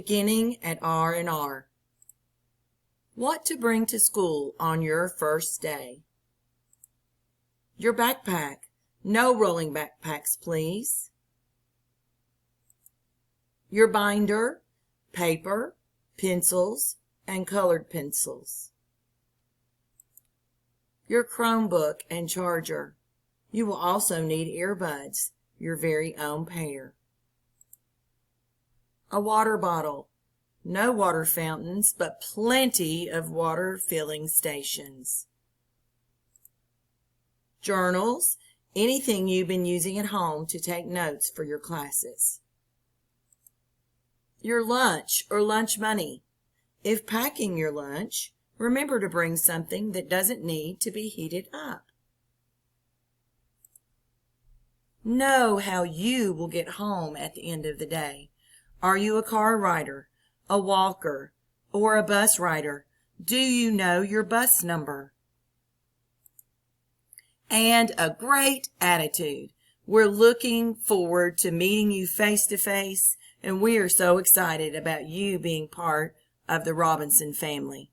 beginning at RNR. What to bring to school on your first day. Your backpack. No rolling backpacks, please. Your binder, paper, pencils, and colored pencils. Your Chromebook and charger. You will also need earbuds, your very own pair. A water bottle. No water fountains, but plenty of water filling stations. Journals. Anything you've been using at home to take notes for your classes. Your lunch or lunch money. If packing your lunch, remember to bring something that doesn't need to be heated up. Know how you will get home at the end of the day. Are you a car rider, a walker, or a bus rider? Do you know your bus number? And a great attitude. We're looking forward to meeting you face to face, and we are so excited about you being part of the Robinson family.